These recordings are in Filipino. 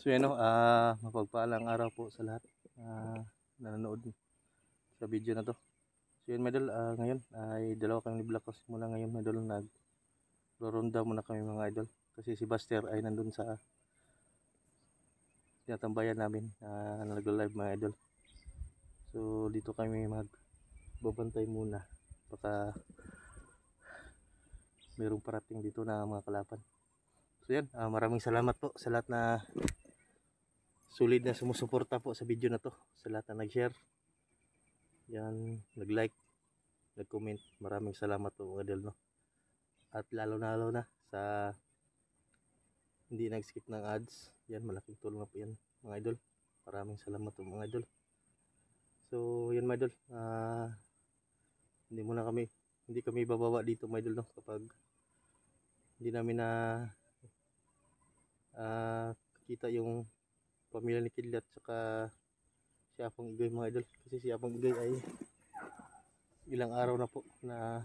So yan o, mapagpaalang araw po sa lahat nanonood sa video na to. So yan mga idol, ngayon ay dalawa kami ni Black House muna ngayon mga idol. Nagro-ronda muna kami mga idol. Kasi si Buster ay nandun sa tinatambayan namin na nag-live mga idol. So dito kami magbabantay muna. Baka mayroong parating dito na mga kalaban. So yan, maraming salamat po sa lahat na solid na sumusuporta po sa video na to, sa lahat na nag-share, yan, nag-like, nag-comment. Maraming salamat po mga idol, no? At lalo na sa hindi nag-skip ng ads, yan, malaking tulong na po yan mga idol. Maraming salamat po mga idol. So yan mga idol, hindi kami bababa dito mga idol, no? Kapag hindi namin na kita yung pamilya ni Kidlat saka si Apong Igoy mga idol. Kasi si Apong Igoy ay ilang araw na po na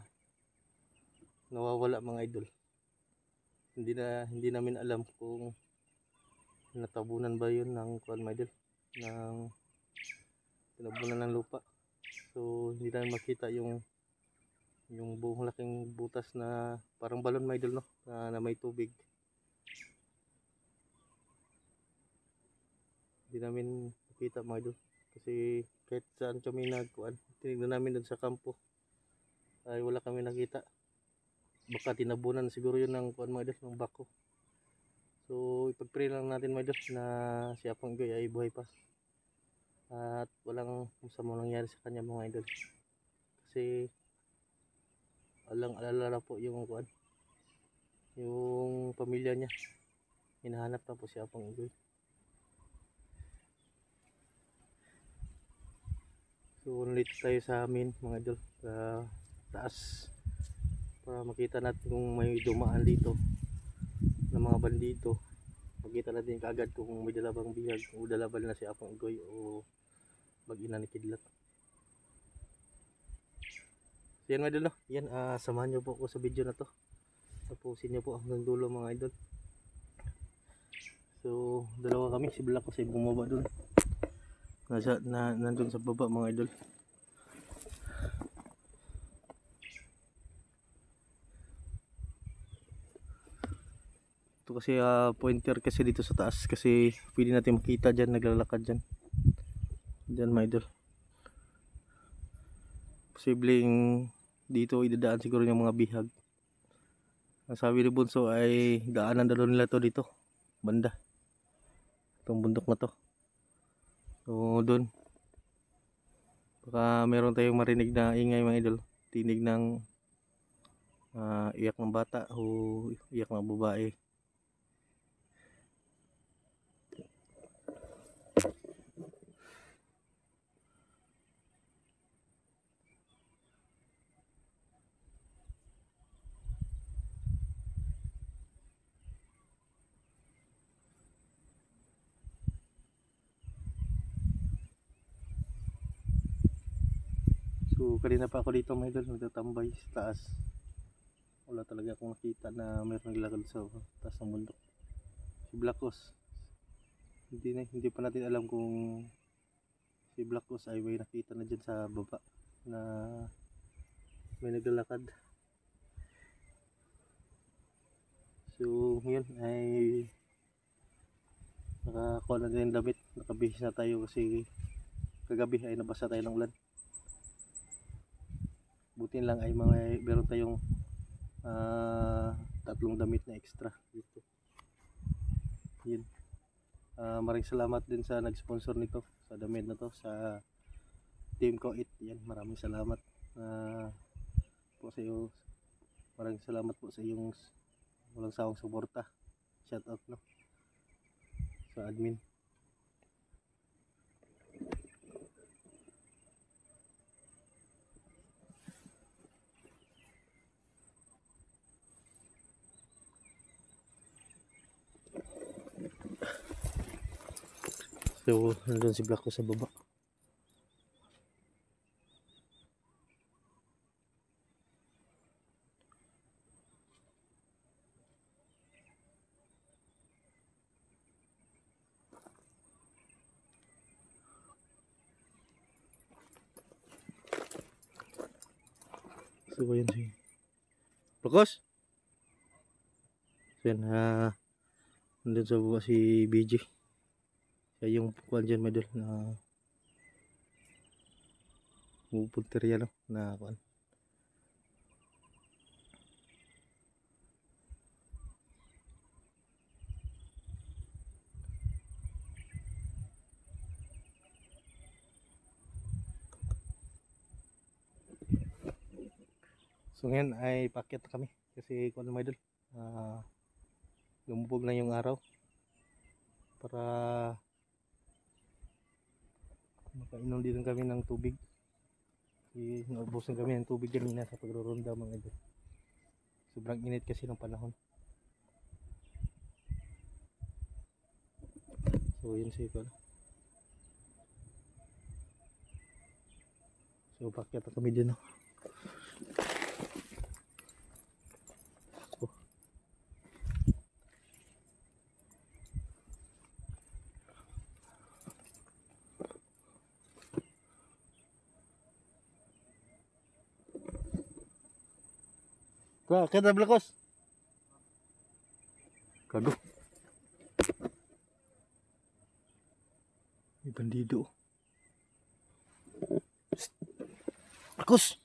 nawawala mga idol. Hindi namin alam kung natabunan ba yun ng kuan mga idol, ng tinabunan ng lupa. So hindi namin makita yung buong laking butas na parang balon mga idol, no? Na may tubig. Hindi namin makita mga idol kasi kahit saan kami nagkuan, tinignan namin dun sa kampo ay wala kami nakita. Baka tinabunan siguro yun ng kuan mga idol, ng bako. So ipag-pray lang natin mga idol na si Apong Igoy ay buhay pa at walang masamang nangyari sa kanya mga idol. Kasi alang-alala po yung kuan, yung pamilya niya, hinahanap na po si Apong Igoy. So ulit tayo sa amin mga idol, sa taas, para makita natin kung may dumaan dito ng mga bandito. Makita natin kaagad kung may dalabang bihag o dalabal na si Apong Igoy o mag-ina ni Kidlat. So yan mga idol, no? Yan, samahan nyo po ako sa video na to. Tapusin nyo po hanggang dulo mga idol. So dalawa kami, si Black House ay bumaba dun. Nandun sa baba mga idol. Ito kasi pointer kasi dito sa taas, kasi pwede natin makita dyan, naglalakad dyan mga idol. Posibleng dito idadaan siguro yung mga bihag. Ang sabi ni Bunso ay daanan daw nila to dito banda, itong bundok na to. So doon baka meron tayong marinig na ingay mga idol, tinig ng iyak ng bata o iyak ng babae. So kanina pa ako dito mga idol, nagtatambay sa taas. Wala talaga akong nakita na mayroong naglakad sa taas ng bundok. Si Black House, hindi pa natin alam kung si Black House ay may nakita na dyan sa baba na may naglalakad. So ngayon ay nakakuha na din damit, nakabihis na tayo kasi kagabi ay nabasa tayo ng ulan. Butin lang ay meron tayong 3 damit na extra dito. Yun. Maraming salamat din sa nag-sponsor nito, sa damit na to, sa Team Ko It. Yan, maraming salamat po sa iyo. Maraming salamat po sa iyong walang sawang suporta. Shout out, no, sa admin. So nandun si Black House sa baba. So ayun si Blakos. So yan, nandun sa baba si BJ. Siya yung kuhan dyan medal na pupunteriya no na kuhan. So ngayon ay pakyat na kami kasi kuhan mga idol, lumubog na yung araw para makainom din kami ng tubig. Naubusan kami ng tubig kanina sa pagrurunda mga idol. Sobrang init kasi ng panahon. So yun siya pala. So pakyat na kami din no. Kita Blakos. Kago. May bandido. Blakos.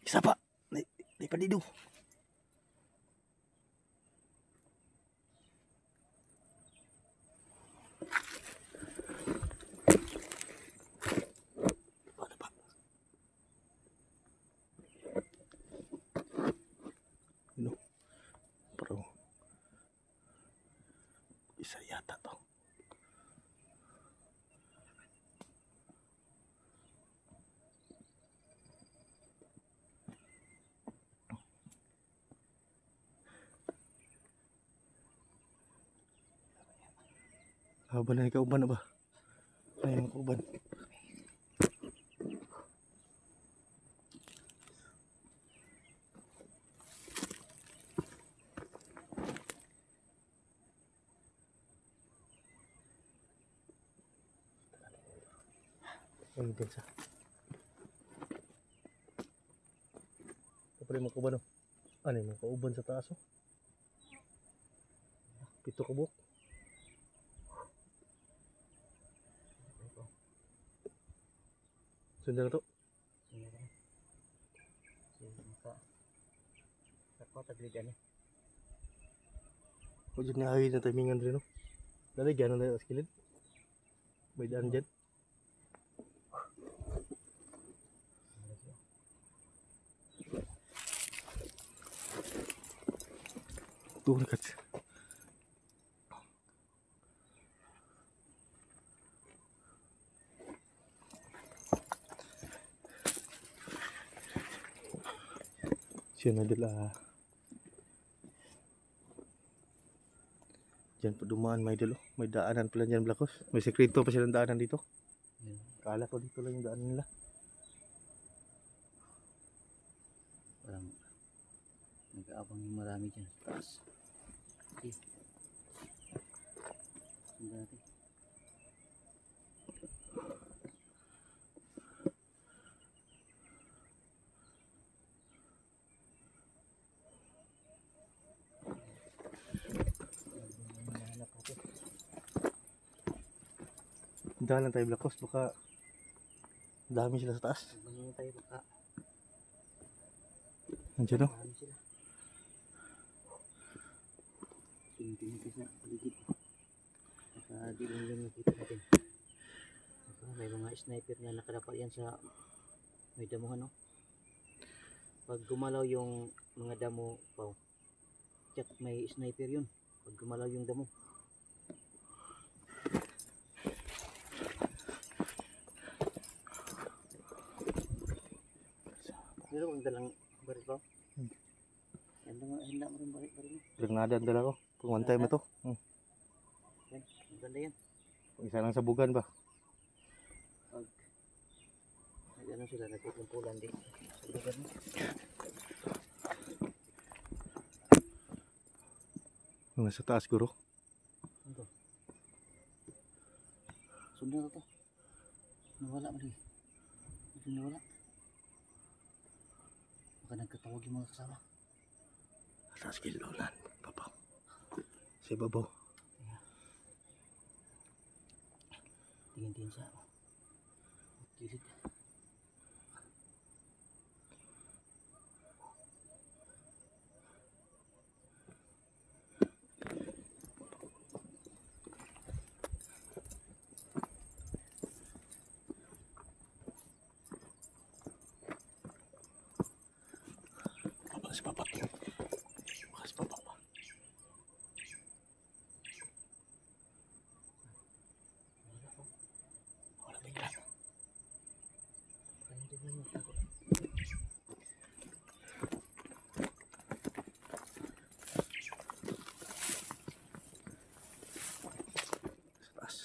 Isa pa. May bandido. Paano ba? Ano? Pero isa yata to. Haba na ikauban na ba? Ay, yung kauban. Ayun din sa. Kapag yung kauban o. Ano yung kauban sa taas o? Pito ka buhok. Sundan na to. Ako tagligan eh. O dyan na na timingan rin no. Dali gano'n na yung skilid. May daan dyan. Tuh dekat. Siya adalah dyan pa dumaan may idol. May daanan pala dyan Blakos. May sekreto pa silang daanan dito. Kala ko dito lang yung daanan nila. Parang nag-aabang yung marami dyan sa taas. Okay. Sundan natin. Daanan tayo Blakos. Baka dami sila sa taas. Bangungan tayo baka. Andiyan o. Marami sila. Tingin-tingin na paligid. Baka di lang yung nakita natin. Baka may mga sniper na nakadapat yan sa may damuhan no. Pag gumalaw yung mga damo pa, chat may sniper yun. Pag gumalaw yung damo. Meron kang dalang baril ba? Handa mo rin baril mo. Granada ang dala ko. Pang one time na to. Yan, maganda yan. Isa lang sa bugan ba? Pag ano sila, nagkukumpulan din sa lugar mo. Nasa taas guro. Ano to? Sundan na to. Nawala mo rin. Nawala. Baka nagkatawag yung mga kasama. Atas kilulan, babaw. Si babaw. Tingin-tingin sa gilid. Babang si babaw. Bukas babaw pa. Wala bigla. Parang hindi naman magtago. Sa taas.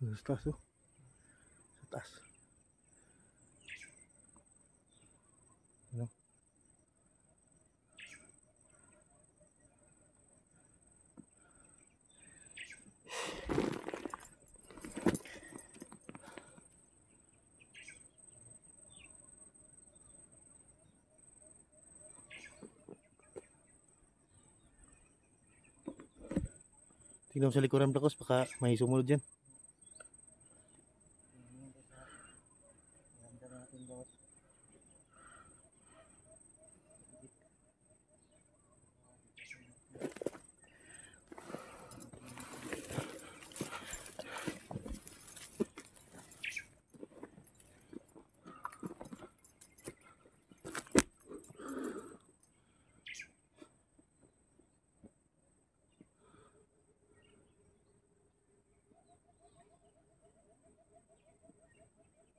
Sa taas oh. Sa taas. Ano? Tingnan mo sa likuran, Blacos, baka may sumunod dyan. Ganda natin bawat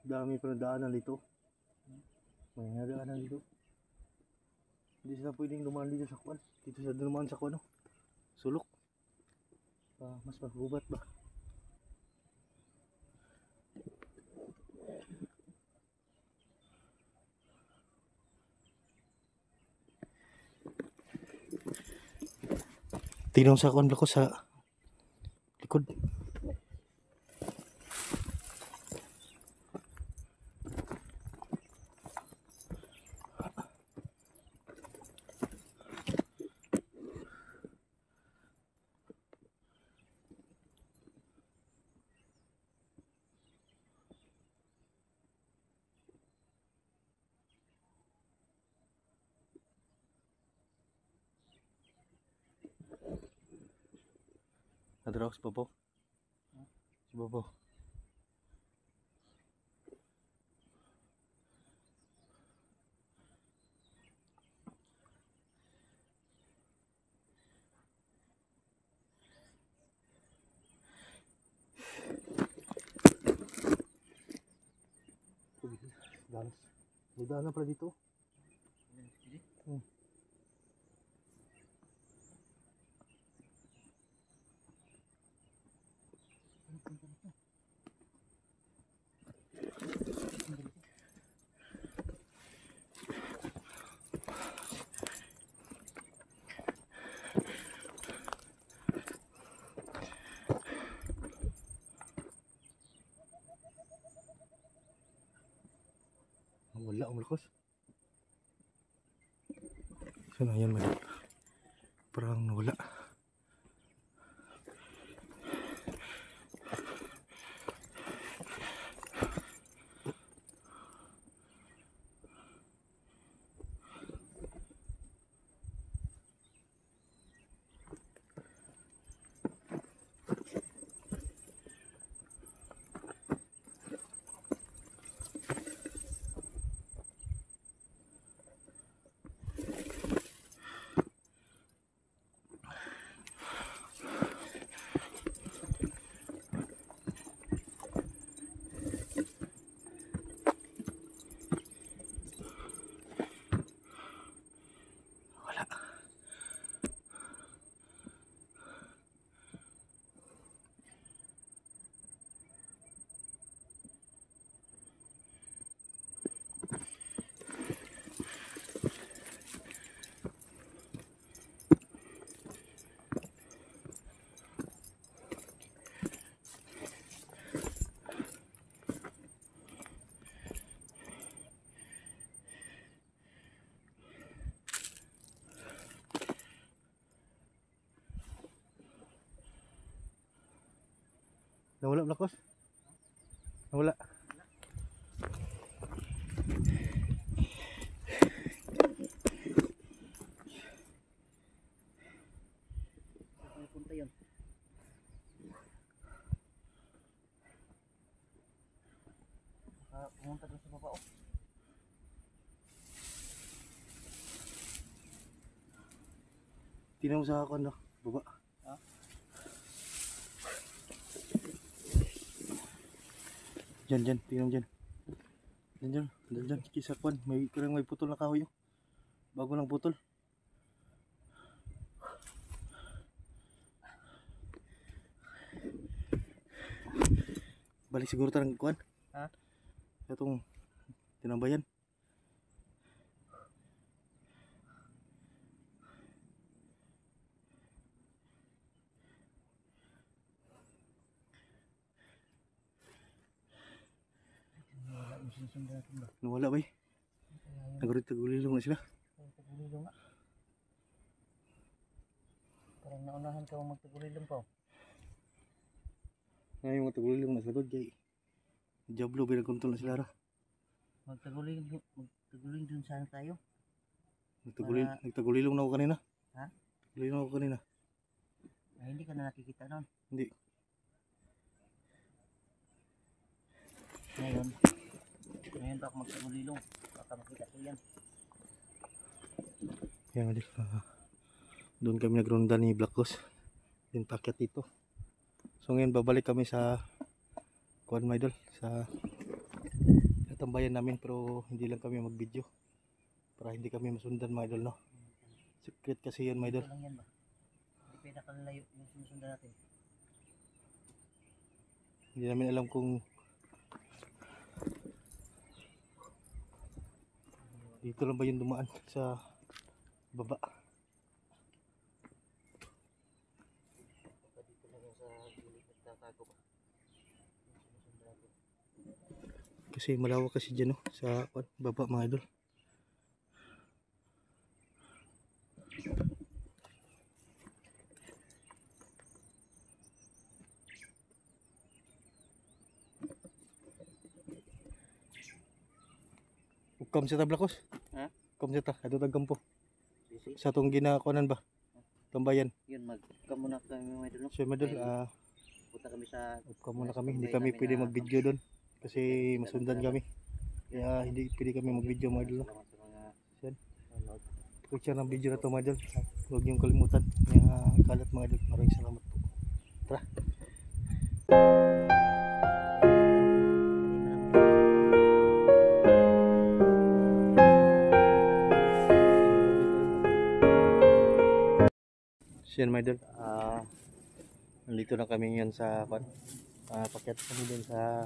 Dami pa na daanan dito. May nadaanan dito. Hindi sila pwedeng dumaan dito sa kwan. Dito sa dumaan sa kwan, no? Sulok. Mas magubat ba? Tingnan mo sa kwan, Blacos, sa likod. Nadaraw si Bobo. Si Bobo. Dalas. May daan na pala dito. Wala, umalakos. Sana yan, mali. Parang nawala. Nawala Blakos? Nawala. Saan punta yun? Pumunta doon sa baba oh. Tingnan mo sa ako, no? Baba. Ha? Diyan. Tingnan mo dyan. Diyan. Kisa kwan. May putol na kahoy. Bago lang putol. Balik siguro tarang kwan. Ha? Itong tinambayan. Wala yung sinusundan natin ba? Nawala ba eh? Nagulilong na sila. Tagulilong nga. Parang naunahan ka magtagulilong pa oh. Ngayon yung tagulilong na sa lod. Kaya Diablo binagkuntol na sila ra. Magtagulilong dun saan tayo? Nagtagulilong na ako kanina. Ha? Tagulilong ako kanina. Ay, hindi ka na nakikita nun. Hindi. Ngayon pa ako magtagulilong. Baka makita ko yan. Yan ulit. Doon kami nagronda ni Blakos. Then pakyat dito. So ngayon babalik kami sa kuan my idol, sa tambayan namin, pero hindi lang kami mag-video para hindi kami masundan my idol, no. Secret kasi yan my idol. Ito lang yan ba? Hindi pinakalalayo yung sinusundan natin. Hindi namin alam kung dito lang ba yung dumaan sa baba. Baka dito lang yung sa gilid nagtatago pa. Yung sinusundan natin. Kasi malawak kasi dyan, no, sa baba mga idol. Ukam sa Blakos. Ha? Ukam sa ta, ato tagampo. Sisi? Sa tong ginakuanan ba? Tambayan. Yun, magkamuna kami mga idol. So my idol, Punta kami sa... ukam muna kami. Hindi kami pwede mag-video doon kasi masundan kami. Kaya hindi pwede kami mag-video mga idol, no. Salamat sa mga Yan. nanonood. Picture ng video na to mga idol. Huwag niyong kalimutan. Kaya kalat mga idol. Maraming salamat po. Tara. So yan mga idol. Nandito na kami ngayon sa pakyat kami din sa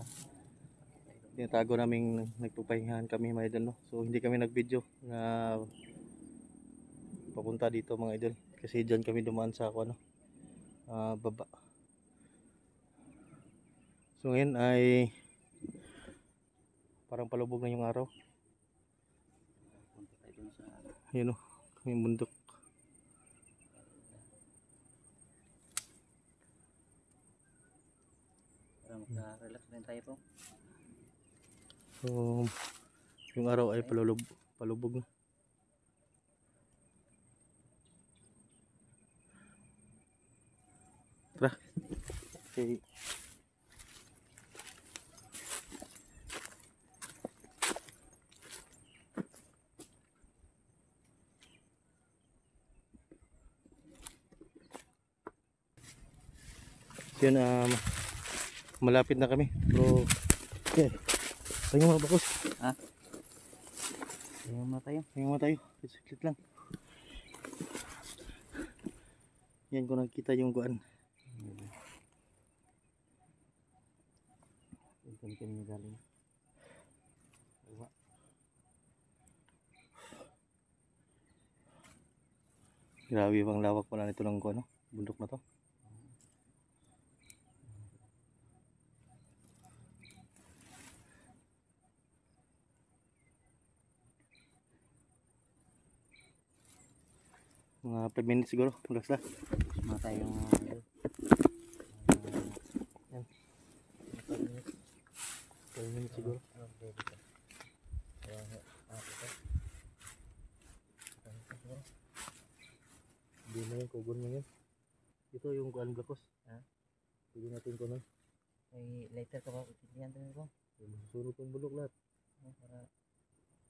tinatago naming nagpupahingahan kami mga idol, no. So hindi kami nag-video na papunta dito mga idol kasi diyan kami dumaan sa baba. So ngayon ay parang palubog na yung araw. Punta tayo dun sa... Ayun, no, yung bundok. Para magka-relax din tayo po. So yung araw ay palubog na. Tara. Okay. So yun, malapit na kami. Pero okay. Tayo mga bakos. Ha? Tingnan mo tayo. Tingnan mo tayo. Siklit lang. Yan kung nakikita yung guan. Tingnan mo galing. Grabe bang lawak pala nito ng guan, no? Bundok na to. Mga 5 minutes siguro. Relax na. Sama tayong... Yan. siguro. Ano pwede ito? Ito. Ito siguro. Hindi na yun, kugon mo yun. Ito yung kuan blakos. Ha? Pwede natin kunan. May lighter ka ba? Tignan din ko. Sunog yung bulok lahat. Para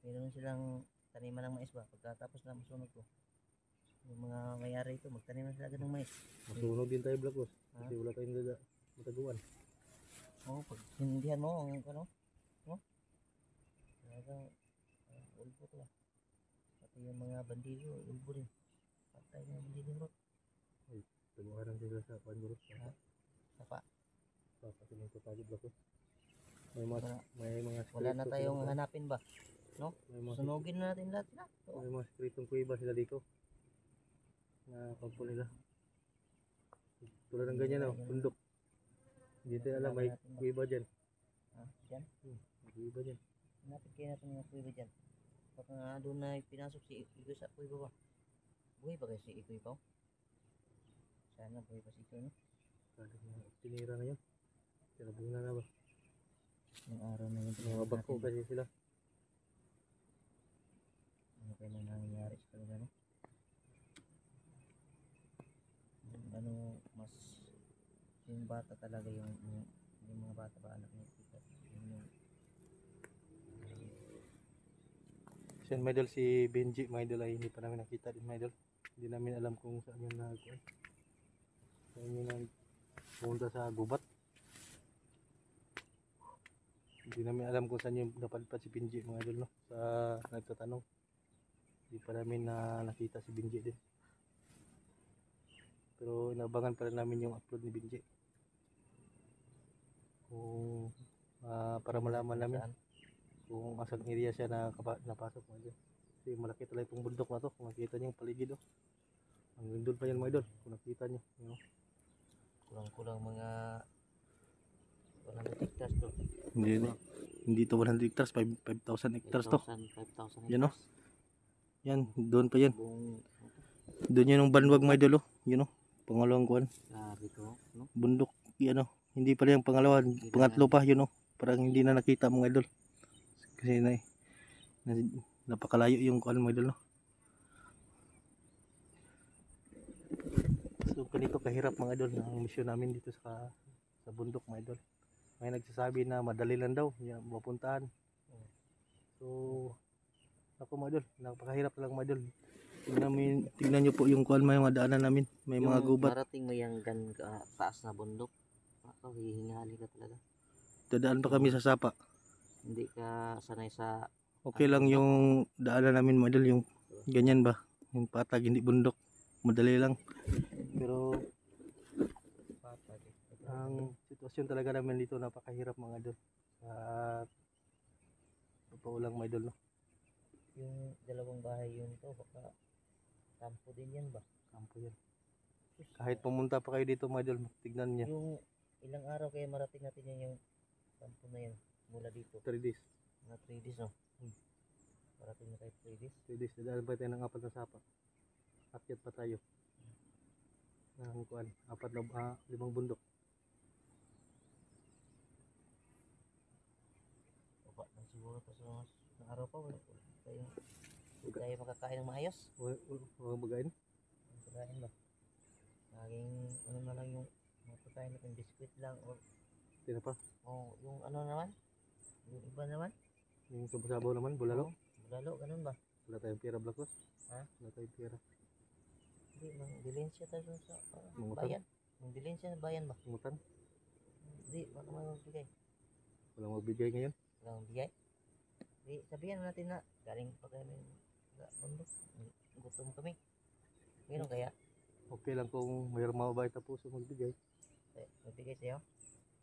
meron silang taniman ng mais ba? Pagkatapos na masunog ko. Yung mga may-ari ito, magtanim na sila agad ng mais. Masunog din tayo blakos. Ha? Kasi wala tayong mataguan. Oo, pag hindihan mo, ang ano? No? Talagang ulbo to ah. Pati yung mga bandido, ulbo rin. Patay na yung bandido bro. Taguanan sila sa kuan bro. Ha? Sapa. Papatuloy ko tayo blakos. May mga Wala na spirito tayong sila. hanapin ba? No? May mga, Sunugin na natin lahat na. may mga spiritong kuiba sila dito. Na pagpo nila. Tulad ng ganyan oh, bundok. Hindi tayo alam, may kuiba dyan. Ha? Diyan? May kuiba dyan. Hanapin kayo natin mga kuiba dyan. Baka nga doon na pinasok si Igoy sa kuiba ba? Buhay ba kayo si Igoy pa? Sana buhay pa si Igoy no? Tinira na yun. Tinabunan na ba? Yung araw na yun. Mga bako kasi sila. Ano kayo na nangyayari sa kanila no? Yung ano mas yung bata talaga yung mga bata ba anak niya yung Siyan my idol, si Benji my idol ay hindi pa namin nakita din my idol. Hindi namin alam kung saan yun nagkuhan. Saan yun pumunta sa gubat. Hindi namin alam kung saan yung napadpad si Benji mga idol no. Sa nagtatanong. Hindi pa namin nakita si Benji din. Pero inabangan pa rin namin yung upload ni Benji. Kung para malaman namin saan. kung asang area siya na napasok mga idol. Kasi malaki talaga itong bundok na to. Kung makikita niyo yung paligid oh. Ang lindol pa yan mga idol. Kung nakita niyo. You know? Kulang-kulang mga 100 hectares to. Hindi to 100 hectares, 5,000 hectares to. 5,000 Yan oh. hectares. Yan, doon pa yan. Buong Doon yun yung banwag mga idol oh. Yun oh. Pangalawang kuan. grabe to, no? Bundok, yan oh. Hindi pa yan pangalawa, pangatlo pa yun oh. Parang hindi na nakita mga idol. Kasi napakalayo yung kuan mga idol no. So ganito kahirap mga idol ang misyon namin dito sa bundok mga idol. May nagsasabi na madali lang daw yung mapuntahan. So ako mga idol, napakahirap lang mga idol. Tingnan nyo po yung kuan may mga daanan namin. May mga gubat. Marating mo yung taas na bundok. Ako, hihingali ka talaga. Dadaan pa kami sa sapa. Hindi ka sanay sa Okay lang yung daanan namin mga idol, yung ganyan ba? Yung patag, hindi bundok. Madali lang. Pero patag. ang sitwasyon talaga namin dito napakahirap mga idol. Totoo lang mga idol no. Yung dalawang bahay yun to, baka kampo din yan ba? Kampo yan. Kahit pumunta pa kayo dito mga idol, tignan niya. Yung ilang araw kaya marating natin yan yung kampo na yan mula dito. 3 days. Mga 3 days no? Marating na tayo 3 days. 3 days. Dadaan pa tayo ng 4 na sapa. Akyat pa tayo. Ng kuan, 5 bundok. Baba na siguro pa sa araw pa. Wala tayo makakain ng maayos. Huwag bagain. Ang pagkain ba? Laging ano na lang yung mga pagkain natin, biskuit lang o Tira pa. yung ano naman? Yung iba naman? Yung sabaw naman, bulalo. Bulalo, ganun ba? Wala tayong pera blakos. Ha? Wala tayong pera. Hindi, mang dilensya tayo sa Mangutan? bayan. Mang dilensya na bayan ba? Umutan. Hindi, baka may magbigay. Walang magbigay ngayon. Walang magbigay? Hindi, sabihan natin na galing pa kami sa bundok. Gutom kami. Meron kaya? Okay lang kung mayroong mababait na puso magbigay. Magbigay sa'yo?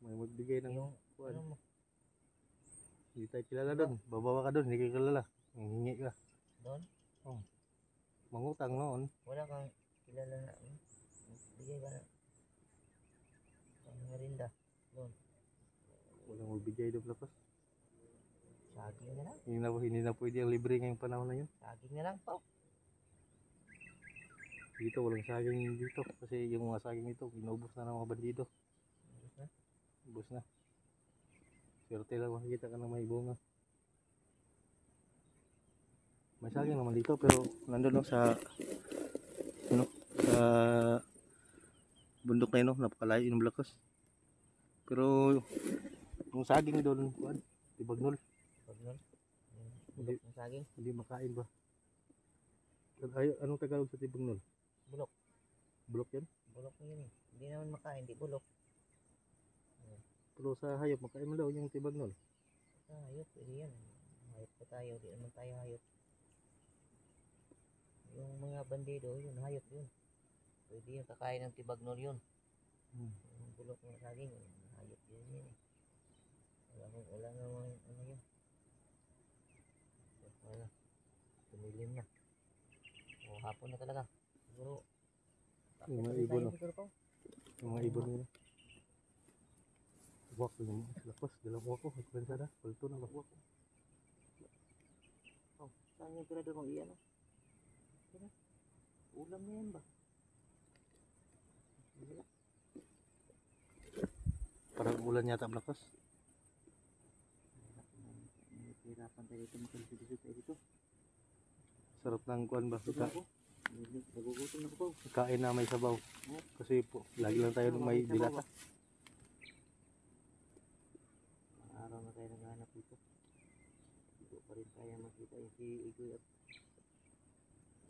May magbigay ng Yung kuan. ano mo? Hindi tayo kilala doon. Babawa ka doon, hindi ka kilala. Hingi ka. Doon? Mangutang noon. Wala kang kilala na bigay ba na pang merinda doon? Walang magbigay doon blakos. Saging na lang. Hindi na pwede ang libre ngayong panahon na yun. Saging na lang pa. Dito walang saging dito. Kasi yung mga saging dito, inubos na ng mga bandido. Ubus na. Ubos na. Kasi Pero tila makikita ka na may bunga. May saging naman dito pero nandun no, sa ano, sa bundok na yun, no, napakalayo yung Blacos. Pero yung saging doon, kuan, tibagnol. Bagnol. Hindi, Ng saging. hindi makain ba? Ay, anong Tagalog sa tibagnol? Bulok. Bulok yan? Bulok na yun eh. Hindi naman makain, di bulok. Pero sa hayop, makain mo daw yung tibagnol. Hayop, pwede yan. Hayop pa tayo, di naman tayo hayop. Yung mga bandido, yun, hayop yun. Pwede yung kakain ng tibagnol yun. Yung bulok ng saging, hayop yun yun eh. Wala namang ano yun. Wala. Tumilim na. O hapon na talaga. Siguro. Yung mga ibon, no? Siguro pa. Yung mga ibon nila. Wak yung lapas, dalang wak ko, nagkwenta na, palto na wak ko. Oh, saan yung pira doon iyan? Ulam na yan ba? Parang ulan yata ang lakas. Hirapan tayo dito, makalisudisod tayo dito. Sarap ng kuan ba? Nagugutom na ko po. Kain na may sabaw. Kasi po, lagi lang tayo may dilata. Araw na tayo naghahanap dito. Dito pa rin kaya makita yung si Igoy at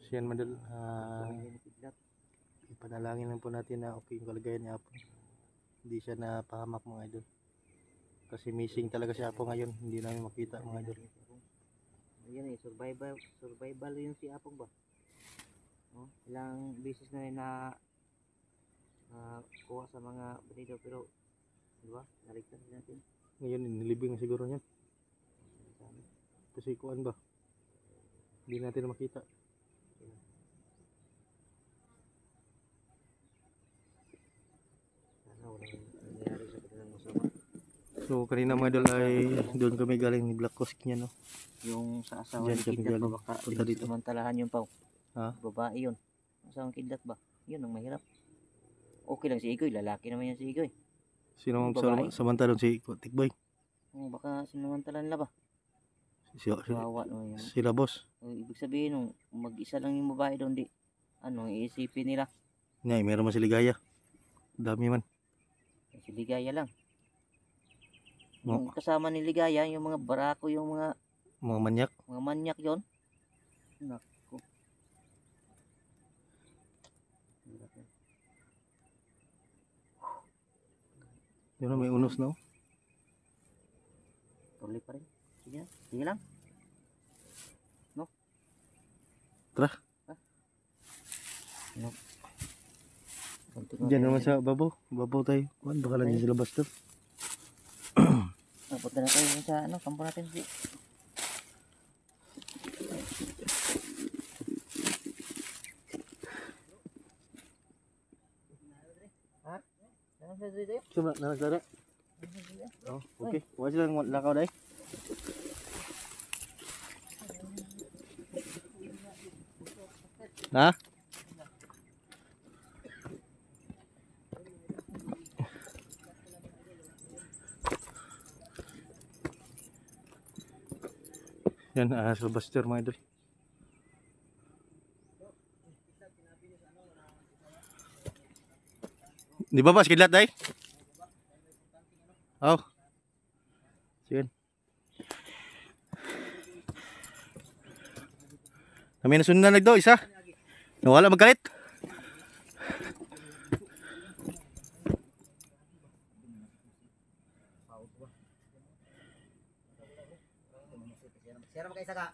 Siyan madal, yung kidlat. ipanalangin lang po natin na okay yung kalagayan ni Apo. Hindi siya napahamak mga idol. Kasi missing talaga si Apo ngayon, hindi namin makita mga idol. Ayan eh, survival yun si Apong ba? Oh, ilang beses na rin na kuha sa mga bandido pero di ba? Naligtas natin. Ngayon nilibing siguro niyan. Kasi kuan ba? Hindi natin makita. Sana walang nangyari sa kanilang masama. So kanina mga idol ay doon kami galing ni Black Cosk niya, no. Yung sa asawa Diyan ni kami Kidlat ba galing. baka Punta dito. samantalahan yun pa. Ha? Babae yun. Asawang Kidlat ba? Yun ang mahirap. Okay lang si Igoy, lalaki naman yan si Igoy. Sino ang Babae? samantalon si Tikboy? Oh, baka sinamantalan nila ba? Kawawa naman yan. Sila boss. Ibig sabihin nung mag-isa lang yung babae doon di ano iisipin nila. Ngay, meron man si Ligaya. Dami man. Si Ligaya lang. No. Yung kasama ni Ligaya, yung mga barako, yung mga Mga manyak. yon. Nako. Hirap yan. Yun na, may unos, no? Tuloy pa rin. Sige lang. No? Tara. Ha? No. Diyan naman sa babaw. Babaw tayo. Kuan, baka lang dyan sila basta. Punta na tayo sa ano, kampo natin. Ha? Ano sa dito? Suma, nanagsara. Oh, okay. Huwag silang lakaw dahi. Ha? Yan, Sylvester mga idol. Di ba ba, skidlat dahi? Oh. Sige. Kami nasundan nagdo, isa. Nawala magkalit. Sira mo kay Saka.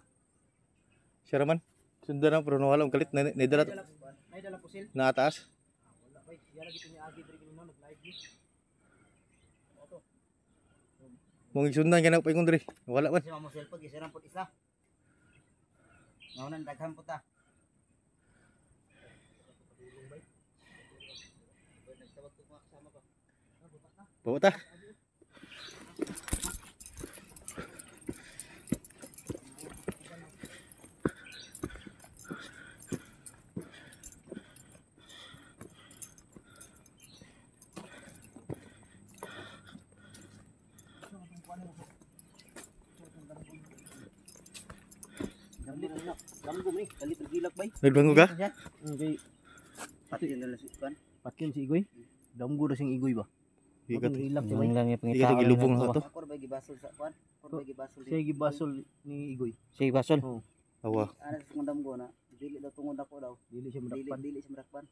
Siya raman. Sundan na, pero nawala magkalit. Naidala May dala pusil. na ataas. Wala koy, yala gito ni Agi diri no nag-live ni. Mong sundan ka na pa yung diri. Nawala man. Si mamo cellphone gisirang pud isa. Naunan daghan pud ta. Bawa ta. Mayroon na. Langgom eh. Kalit ang gilak bay. Nagbango ka? Okay. Pati yun na si Kwan. Patkin si Igoy. Damgo na sing Igoy ba? Ikat. Hilak si Yung Bay. lang yung Ikat pangitaon. gilubong na to. Ako ba gibasol sa Kwan? Ako ba gibasol Siya gibasol ni Igoy. Si Basol. Oh, Awa. Ano sa kundam ko na. Dili daw tungod ako daw. dili siya Dili madakpan. dili sa Marakpan.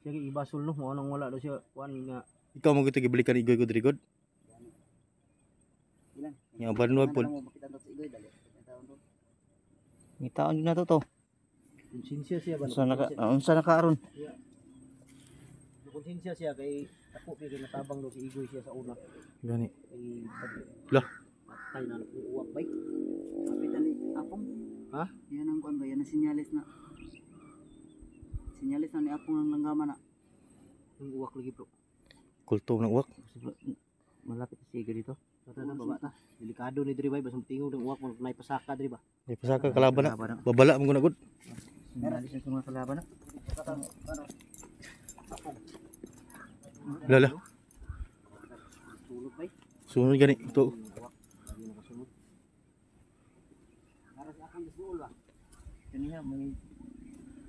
Siya gibasol no, mo nang wala daw siya kuan nga. Ikaw mo gito gibalikan igoy ko diri god. Ilan? Yang banwa pod. Mo makita daw sa Igoy dali. Taon to. Ngitaon din na to. Konsensya siya ba? Unsa nakaron? Konsensya siya kay ako pero natabang daw si Igoy siya sa una. Gani. Kay Lah. patay na uwak bay. Kapitan ni Apong. Ha? Yan ang Kwan ba? Yan ang sinyalis na. Sinyalis na ni Apong ang langgaman na. Ang uwak lagi bro. Kultong ng uwak. Malapit si Igoy dito. Tata na baba ta. Delikado ni diri bay basang tingog ng uwak mo nay pasaka diri ba. May pasaka kalaban na. Babala mo na god. Sinalis na mga kalaban na. Lala. Tulog bay. Sunod gani ito. Uwak. Lagi nakasunod. Para sa akong bisnuol ba. Kaniya may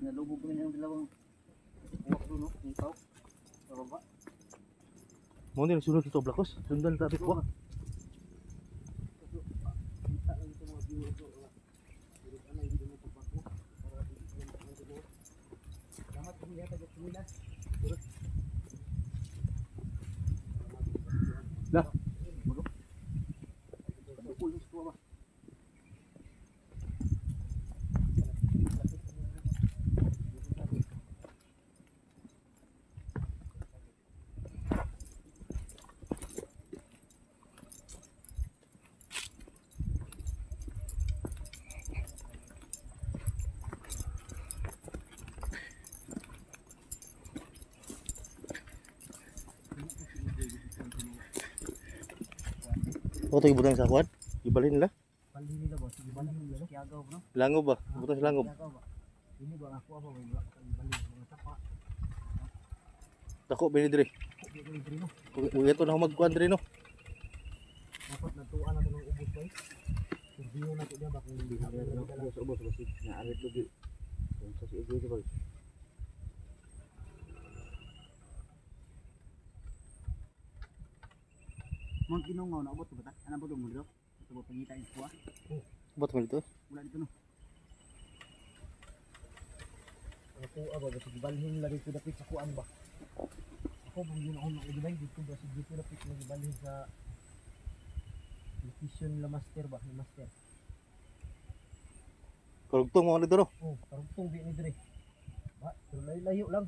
nalubog ko ng dalawang Uwak do no, ng tao. Sa baba. Mo ni sunod ito blakos. Sundan ta bit uwak. Kita lang ito mga viewers ko. Pero ano hindi mo pagpako para hindi mo makakita. Salamat kung yata sa kumila. Lah. Pulis ko ba? Ako tayo butang sa kuwan. Ibalhin nila. Balhin nila ba? Sige balhin nila. No? Kiagaw bro. Langob ba? Butang sa langob. Kiagaw ba? Ini ba ako apa may balhin mga tapa. Dako bini diri. Di ko diri no. Kung ito na magkuan diri no. Dapat natuan na to ng ubos bay. Surviyo na to dia ba kung hindi na ubos basi na arit lagi. Unsa si Igoy ba? Mount Ginungaw na abot ba ta? Ano ba mo dito? Ito ba pangita yung kuha? Ba't mo dito? Wala dito no. Ako aba ba sige balhin nila dito dapit sa kuan ba. Ako bang yun ako naibigay dito ba sige dito dapit na balhin sa location la master ba, ni master. Karugtong mo dito no. Oh, karugtong di ni dire. Ba, pero layo lang.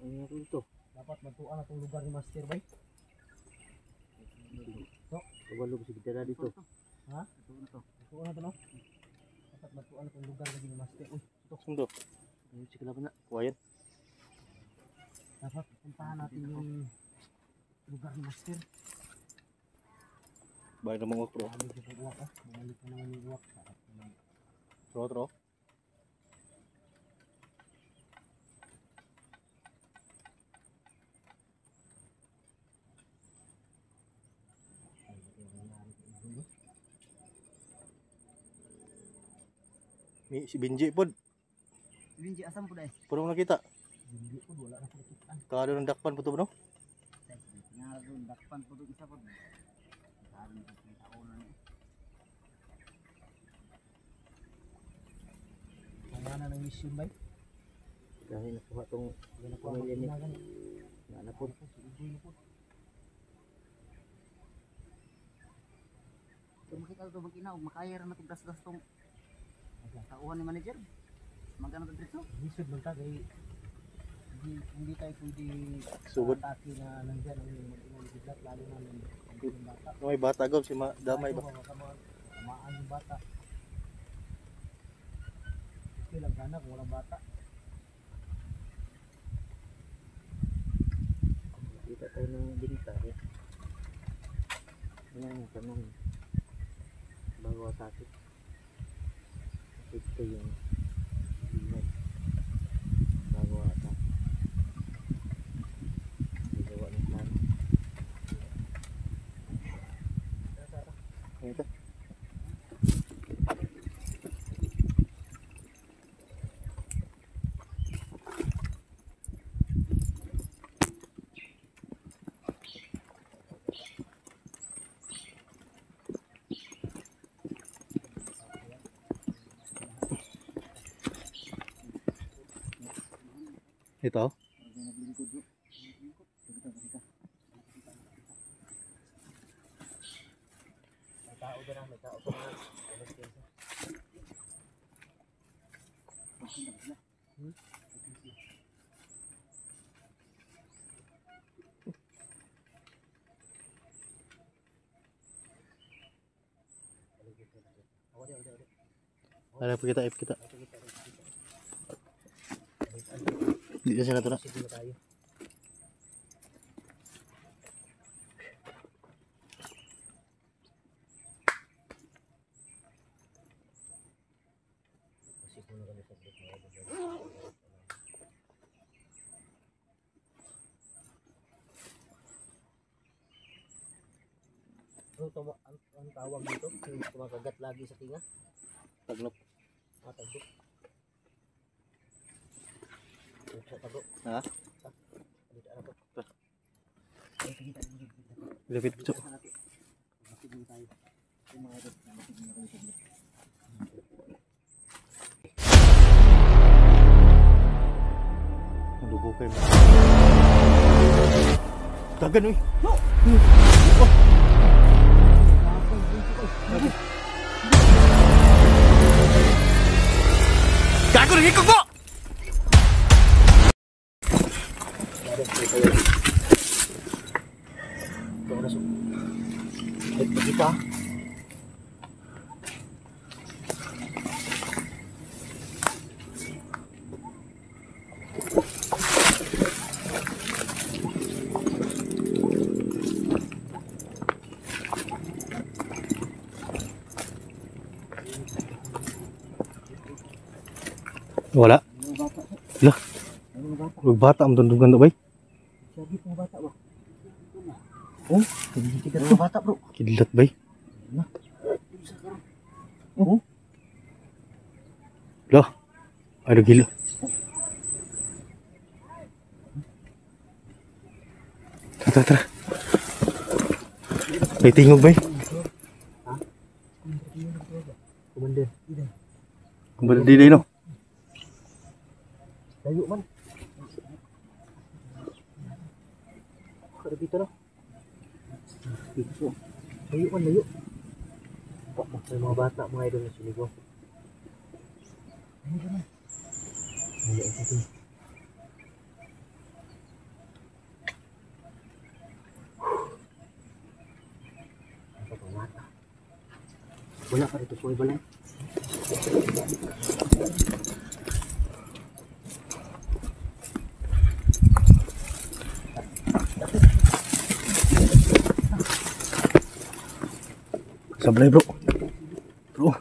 Ano dito? Dapat matuan na tong lugar ni master bay. Walo si kita dito. Ha? Matuan na to no. Dapat matuan na tong lugar lagi ni master. Uy, Sundo. Ano si kalaban na? Kuwayan. dapat puntahan natin yung lugar ni master. Bahay na mga uwak bro. Bumalik yung uwak ah. Bumalik na naman yung uwak. Sarap naman. Tro. Ay, ito yung nangyari sa Igoy. Si Benji pod. Binji asam po dai. Puro mo nakita. Hindi po, wala na pagkitaan. Kado ng dakpan po to no? Nga doon dakpan po doon isa po. Sabi ko kita ulo ni. Wala na ng mission bay. Dahil nakuha tong Yan ako pamilya ni ginagan. na po. Si Igoy na po. Kung makita to magina og makaya ra na to gas tong tauhan ni manager. Magana to dito? Lisod man ta kay hindi tayo pwede Sugod. atake na nandyan ang mag-inang biglat lalo na ng bata. May bata gaw si damay ba? Tamaan yung bata. Okay lang sana kung walang bata. Kita tayo ng binta. Ano yung tanong bago sa atin. Ito yung binat bago sa gawa ng plano. Ito. Ito. Parang naglingkod bro. Nakita. May tao dyan ah, may tao sa mga. Ada apa kita, kita. Di sana tu nak. Sige na tayo. Sige na kami sa group. Ang tawag dito, yung kumakagat lagi sa tinga. Taglok. Tagbok. Tagbok. Ha? Dito ano to? Dapat cok. Masigil tayo. Yung mga ito, masigil na kami sa group. Lubo kayo. Dagan uy. Gago rin ikog mo! Ito na so. Ito kita. Wala. Mga bata. Lah, Mga bata. bata ang tundungan na bay. Sabi pong bata ba? Oh, kita mga bata bro. Kidlat bay. Oh, Lah, ada gila. Tara, tara. Bay tingog bay. komander. Kembali di no. Layo man. Kada dito na. Dito. Layo man, layo. May mga bata, mga idol na siligaw. Layo man. Layo ang dito. Ang pagmata. Wala pa rito, suway ba lang? Sablay bro. Bro.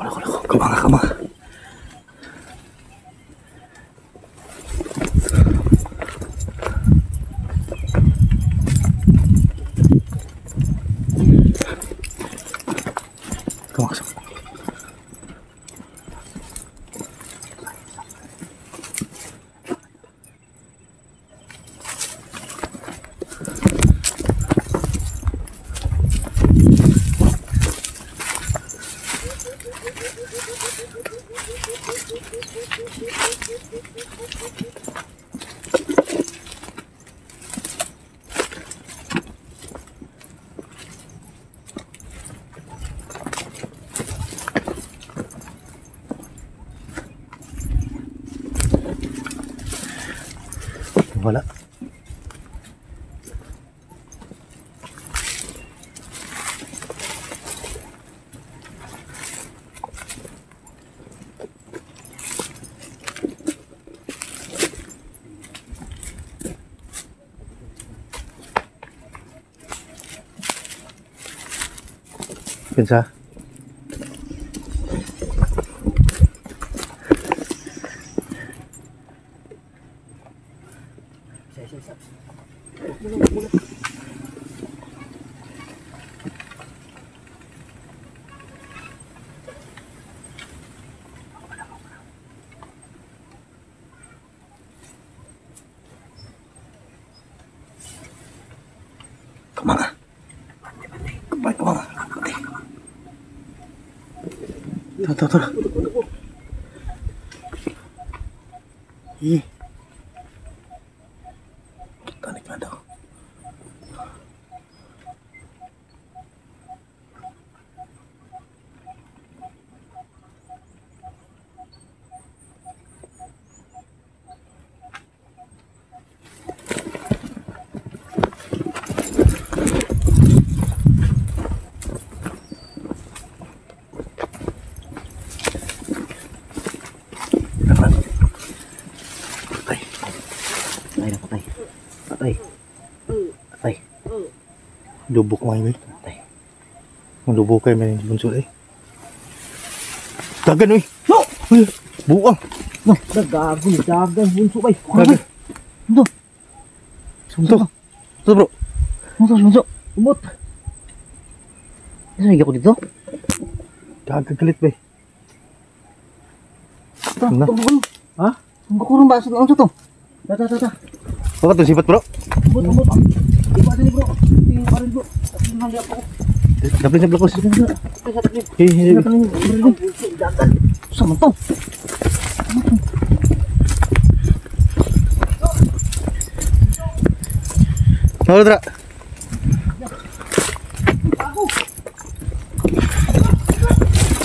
Lako. Kama. Kama. Wala. Pinsa? Isa. Kumanga. Kumanga. Tara. Tanik na daw. Patay. Lubok mo yun. Patay. Lubok kayo may bunso eh. Dagan eh. No! Buang. No, dagan bunso bay. Dagan. Ito. Sunto. Ito bro. Bunso. Umot. Ano ako dito? Dagan kalit ba eh. Ano? Ha? Ang kukurang ba? Ano to? Tata. Bakit itong sipat bro? Umot. Iba din bro. Tingin pa rin bro. Tapos nang ako. Dapat sa blakos. Hey. Dagan. Sama to. Mau tra.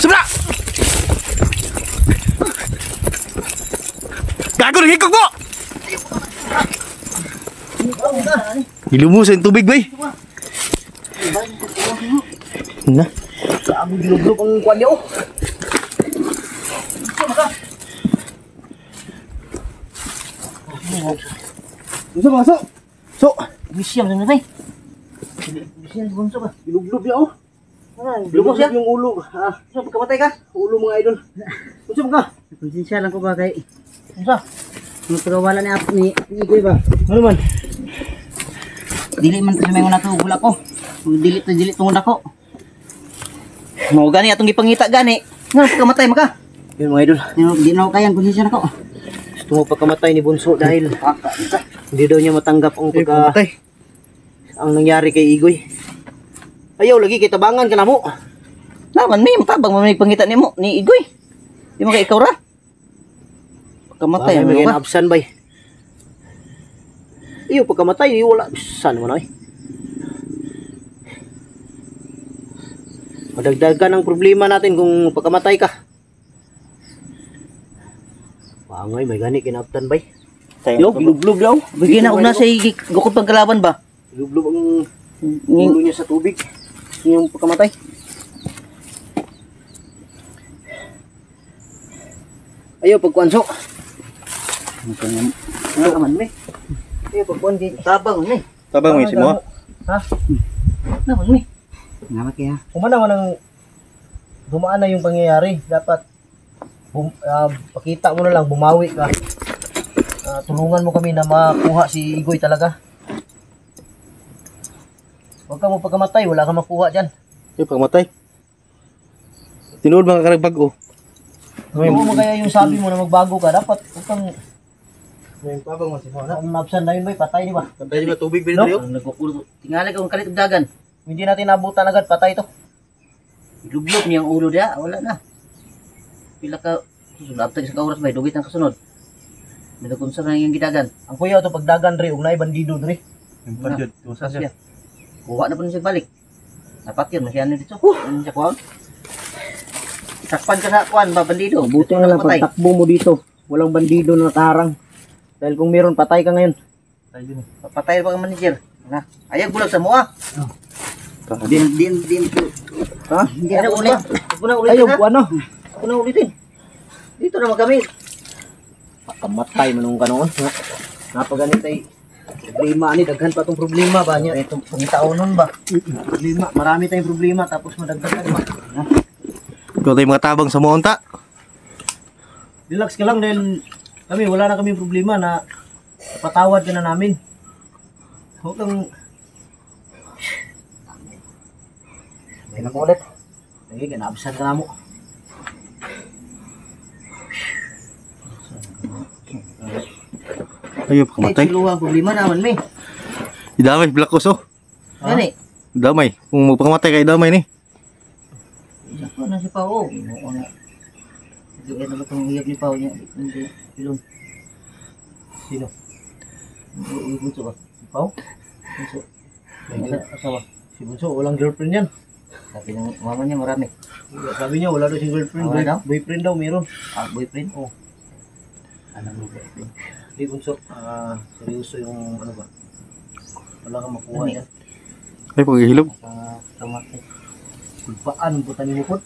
Sebelah. Gago hikok mo. Ilumusan yung tubig, bay. Na. Ang bilog-bilog ang kuwan niya oh. Masuk. So, Misyam na bay. Misyam bunso ba? Bilog-bilog niya oh. Bilog siya. Yung ulo. So pagkamatay ka? Ulo mga idol. Gusto mo ka? Konsensya lang ko ba kay Unsa? Ang pagawala ni Igoy ba? Ano man? Dili man sa may una to gula ko. Dili tungod ako. Mo gani atong gipangita gani. Nga pagkamatay maka. Yun mga idol. Di na ako kayang konsensya nako. Gusto mo pagkamatay ni Bunso dahil hindi daw niya matanggap ang ang nangyari kay Igoy. Ayaw lagi kay tabangan ka na mo. Naman may matabang may pangita nimo ni Igoy. Di mo kay ikaw ra. Pagkamatay May ano ka? absan bay. Iyo pagkamatay wala saan mo na eh. Madagdagan ang problema natin kung pagkamatay ka. Pangay may gani kinaptan bay. Yo, bilub-bilub daw. Bigyan na og na sa gukod pagkalaban ba? Bilub-bilub ang ulo niya sa tubig. Yung pagkamatay. Ayaw pagkuanso. Ano man me? Ayaw pagkuan kay Tabang me. tabang mo mo. Ha? Naman me. Naman kaya. Kumana man ang dumaan na yung pangyayari. Dapat pakita mo na lang, bumawi ka. Tulungan mo kami na makuha si Igoy talaga. Huwag ka mo pagkamatay, wala kang makuha dyan. Yung pagmatay. Tinuod mga karagbago. Kung mo kaya yung sabi mo na magbago ka, dapat huwag kang May tabang mo si mo na. ang nabsan na yun ba, patay di ba? Pantay ba tubig No? binito? Nagkukulo. Tingali ka kung kalit og dagan. Hindi natin nabutan agad, patay to. Lublog niya ang ulo dia, wala na. Pila ka sulabtag sa kauras bay dugit ang kasunod. Midakon sa nang gidagan. Ang kuya to pagdagan ri, ug naay bandido dre. Yung padyod. Tusa siya. Kuha na po niya balik. Dapat yun, masyan na dito. Ano siya kuha? Sakpan ka sa kuhan, ba bandido? Buti na lang Patay. pagtakbo mo dito. Walang bandido na nakaharang. Dahil kung meron, patay ka ngayon. Patay pa ang manager. Na, ayaw bulag sa mua. Din. Ha? Hindi na ulit. Huwag na ulitin Ayaw, ha. ano? Huwag na ulitin. Dito naman kami. Pakamatay manong ganoon. Napaganit ay problema ani, daghan pa tong problema ba niya. Itong pangitaonon ba? Problema, marami tayong problema tapos madagdagan ba. Ikaw tayo mga tabang sa monta. Relax ka lang dahil kami wala na kaming problema na patawad ka na namin. Huwag kang... May na ko ulit. Lagi, ganabsan ka na mo. Ayaw, pakamatay. Siluha, problema naman, may. Idamay, blakos oh. Ano eh? Damay. Kung magpakamatay kayo damay ni. Ako na si Pao. Oo na. Ito na ba itong hiyap ni Pao niya? Hindi. Ilong. Sino? Hindi. Bunso ba? Si Pao? Bunso. Asawa. Si Bunso, walang girlfriend yan. Sabi ng mama niya marami. Sabi niya, wala daw siyang girlfriend. Wala daw? Boyfriend daw, meron. Ah, boyfriend? Oo. Alam mo boyfriend. Hindi, Bunso. Seryoso yung ano ba? Wala kang makuha yan. Ay, paghihilog. Kamatay. Kulpaan, buta ni Mukod.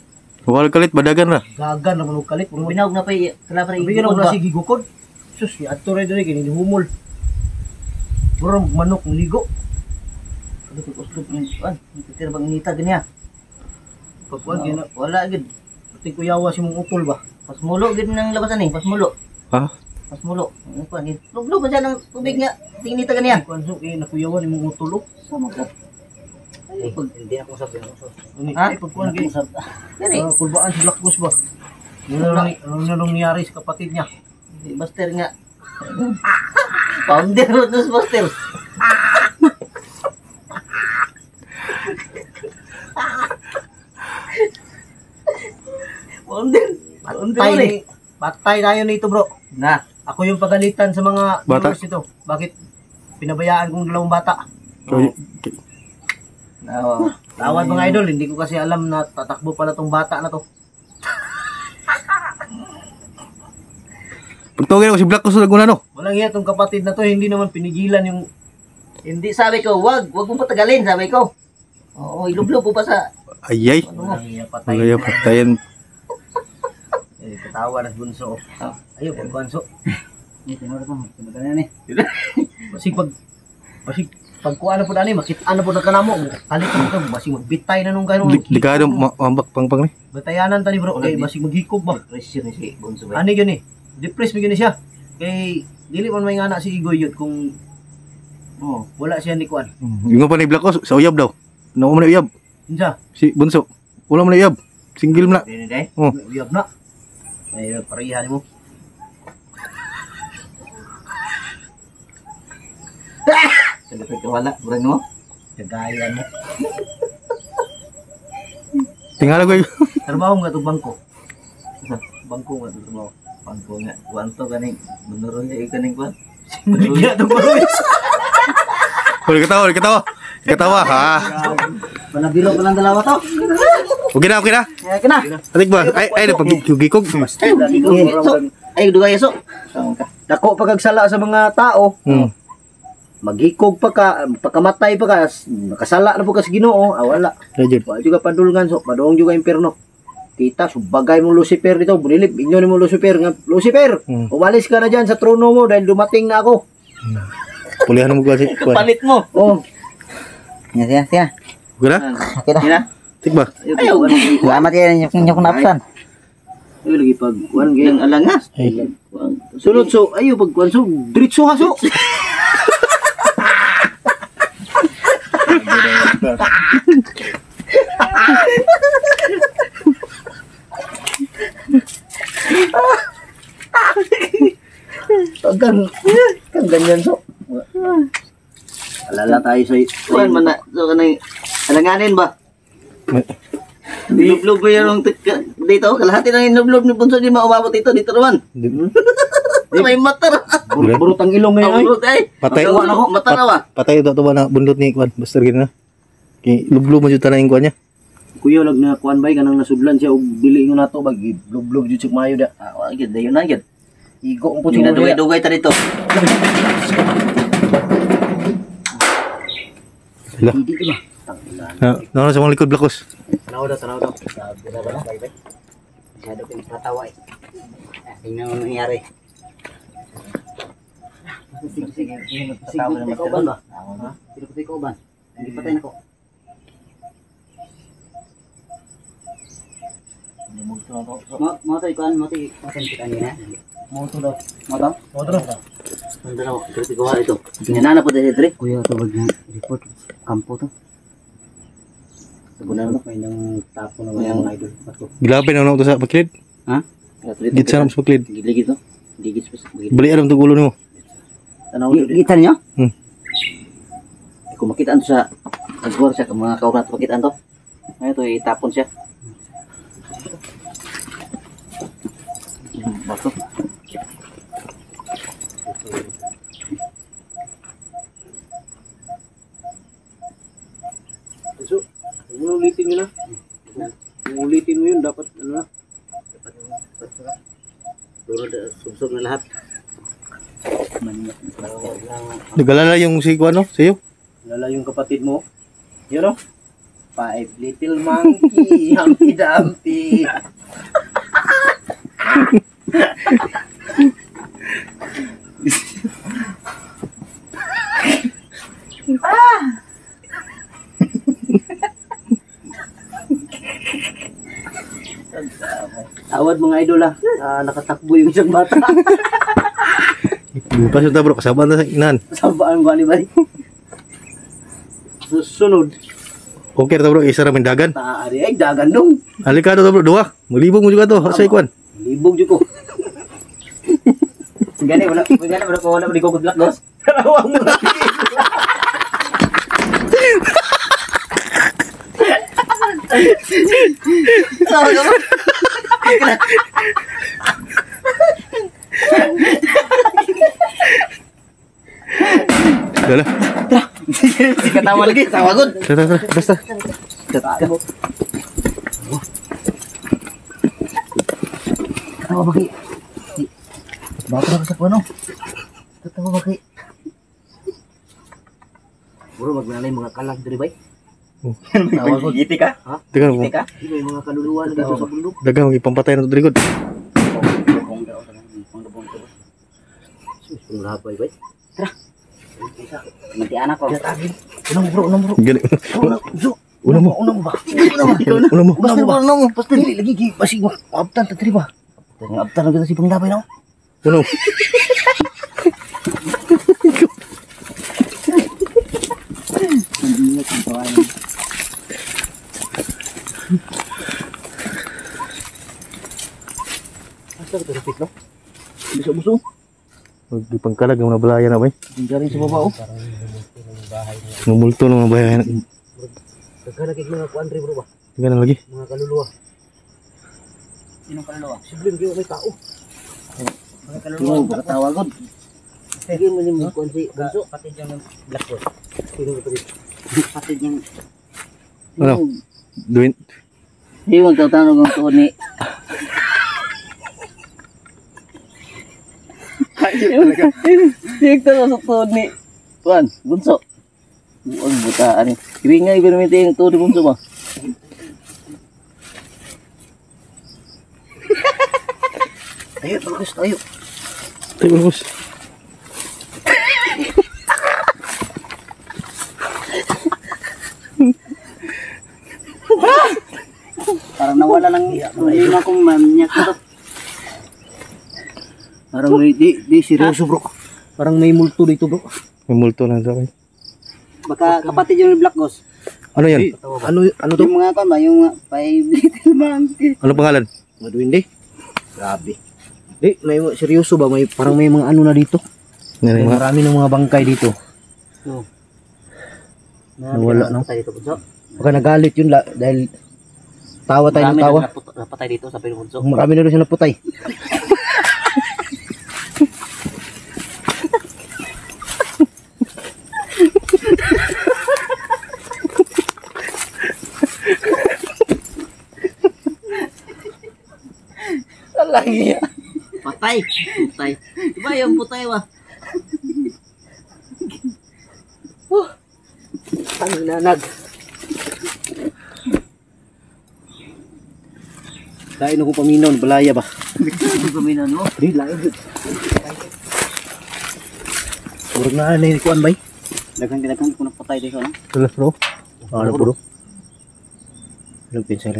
Wala kalit, badagan na. Gagan naman ang kalit. Puro Binawag na pa kala pa rin Sabi ka na si gigukod. Sus, ni ato rin doon, kini humol. Puro manok, ligo. Ano ito uslog ng kuan? Hindi bang inita ganyan? Pagkuhan, gina. Wala gid. Pati kuyawa si mong utol ba? Pasmulo gid ng labasan eh, pasmulo. Ha? Pasmulo. Ano kuan? Luglog man siya ng tubig nga. Tingin ta ganyan. Pagkuhan, so, nakuyawa ni mong utol. Sama ka. Ay, hindi ako sabi ng uso. Ha? Pagkuhan, gini. Gani. Kulbaan si Black Goose ba? Ano na nung niyari sa kapatid niya? Buster nga. Founder mo dos Buster. Founder. Patay tayo nito bro. Na. Ako yung pagalitan sa mga Bata. viewers ito. Bakit pinabayaan kong dalawang bata? Tawad mga idol, hindi ko kasi alam na tatakbo pala tong bata na to. Pagtawagin ako si Black Goose Laguna no. Walang iya tong kapatid na to, hindi naman pinigilan yung... Hindi sabi ko, wag mong patagalin, sabi ko. Oo, ilublob po pa sa Ayay. Walang iya patay. Wala yung patayan. Katawa na bunso. Ayaw, pagbanso. Ito na rin mo, ni. Basig pag kuha na po dani, makita na po na kanamo. Kalit na ito, basig magbitay na nung gano'n. Likado, mambak pang ni. Batayanan tani bro, kay basig maghikog ba? Pressure ni si Bonso ba? Ani yun eh, depressed mo yun siya. Kay, dili man may ngana si Igoy yun kung wala siya ni Kuan. Yung pa ni Black Goose, sa uyab daw. Naku mo na uyab. Hinsa, Si Bunso. Wala mo na uyab. Single mo na. Dini day. Oh. uyab na. Ay, parihan mo. Sa dapat ka wala, burang mo. Kagayan mo. Tingala ko yung... Trabaho nga ito bangko. Bangko nga ito mo. Bangko nga. Kuwanto kaning, menurun niya ikaning kuwan. Maligya ito bro. Ulit katawa. Katawa, ha? Panabilo pa lang dalawa to. Okay na. Kaya ka na. Atik ba? Ay, napag-gikog. Ay, duga yaso. Dako pagagsala sa mga tao, maghikog pa ka, pagkamatay pa ka, nakasala na po ka sa Ginoo, wala. Legend. Wala juga padulgan so, padoong juga impierno. Kita, subagay mo Lucifer dito, bunilip, inyo ni mo Lucifer, nga, Lucifer, umalis ka na dyan sa trono mo dahil dumating na ako. Pulihan mo kasi. Palit mo. Oh, Siya. Okay na? Okay na. Atik ba? Ayaw. Salamat yan yung napsan. ayo lagi pag, kuan Yung gaya. alangas. Sunod so, ayo pag kuan so, diritso ha so. Kang ganyan so. Alala tayo sa Kuan man na. So, kanay, alanganin ba? Nilublob ba yung dito? Kalahati na yung nilublob ni Bunso di maumabot dito. Dito naman. May mata na. burutang ilong ngayon ay. Ang ay. Patay. Mata na ba? Patay ito ba na bundot ni Kwan? Basta rin na. Lublo mo dyan na yung Kwan niya. Kuya lag na kuan bay kanang nasudlan siya og dili ngo nato bag blub-blub jud sig maayo da. Agad, dayon na agad. Igo ang puti Hindi na mo duya. dugay-dugay ta dito. Hala. Hindi di ba? Nauna sa mga likod, Black Goose. Tanaw daw. Sabi na ba na? Masyado ko yung tatawa eh. Tingnan mo nangyari. Sige, magtatawa na magtatawa ba? Sino ko tayo kauban? Hindi patay na ko. Mo tayo kuan, mo tayo kita niya. Mo to daw. Mo to? Mo to. Ang dalawa, dito gawa ito. Ginana po dito, Dre. Kuya, tawag ng report. Kampo to. Tabunan mo. May nang tapo na mga idol. Bato. Gilapi na ako to sa bakilid. Git sa sa bakilid. Gigit to. Gigit pa sa gigit. Bali aram to gulo nimo. Tanaw Gitan niya? Kung makitaan to sa agwar siya, kung mga kaurat makitaan to. Ay, ito, itapon siya. Bato. So, ulitin mo na. Ulitin mo yun, dapat ano na. Durod, subsog na lahat. Nagalala yung si ano, sayo. Lala yung kapatid mo. Yun o. 5 little monkey, Humpty Dumpty. Awad mga idol nakatakbo yung isang bata. Bukas yung bro, kasama na sa inan. Sabaan bali bali. Susunod, Okay to bro, isa ramen dagan. taari ay dagan dong. Alikado to bro, dua. Mulibog mo juga to sa ikwan. Libog jud ko. Gani, wala di ko good luck, boss. Karawang mo. Dala. Si katawa lagi, tawagod. Tara, basta. Katawa bagi. Bato na sa puno. Katawa bagi. Bro, magnanay mga kalag diri bay. Tawagod. Giti ka? Ha? Teka mo. Giti ka? May mga kaluluwa na dito sa bundok. Dagan magipampatay na to drigod. Panglaboy bay. Tara. Nanti anak ko. Unang bro. Gali. Una mo ba? Una mo. Basta mo. Basta lagi basi abtan ta ba? Abtan kita si panglabay na. Una. Asa ka repit no? Buso. Magipangkalag ang nabalaya na bay. Tinggalin sa baba oh. Numulto ng mga bayan. Daghan kay mga kuan bro ba? Tingnan lagi. Mga kaluluwa. Sinong kaluluwa? Siblin gyud may tao. Mga kaluluwa tawagod. Sige mo ning kuan si Bunso pati yung black boy. Sino pati yung Ano? Duin. Hindi mo tatanong ang tuon ni. Sige talaga sa tuon ni. Tuan, Bunso. Ang butaan ni. Ibingay permite yung tuon ni Bunso ba? Ayo, bagus tayo. Tayo bos. Parang nawala ng yun akong manyak na to. Parang may di seryoso bro. Parang may multo dito bro. May multo na sa bay. Baka kapatid yung Black Ghost. Ano yan? Ano to? Yung mga kan ba? Yung 5 little monkey. Ano pangalan? Mga duwende. Grabe. Di, may seryoso ba? May, parang may mga ano na dito. Yan yung mga Marami ng mga bangkay dito. No. Nawala no? Baka nagalit yun dahil tawa tayo ng tawa. Napatay dito sa Pinunso. Marami na rin siya naputay. Alay. Patay. Diba yung putay wa? Tanginanag. Lain ako paminaw, balaya ba? Paminan mo. Di, lain. Murag na yung kuan bay. Dagang ko na patay dito no. Tulas bro. Ano bro? Ilang pinsa.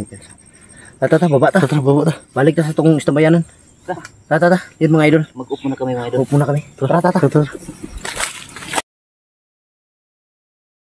Tata, baba ta. Tara baba ta. Balik ta sa tong istambayanan. Tara, tara. Yun mga idol. Mag-up muna kami mga idol. Upo na kami. Tara, tara. Tara.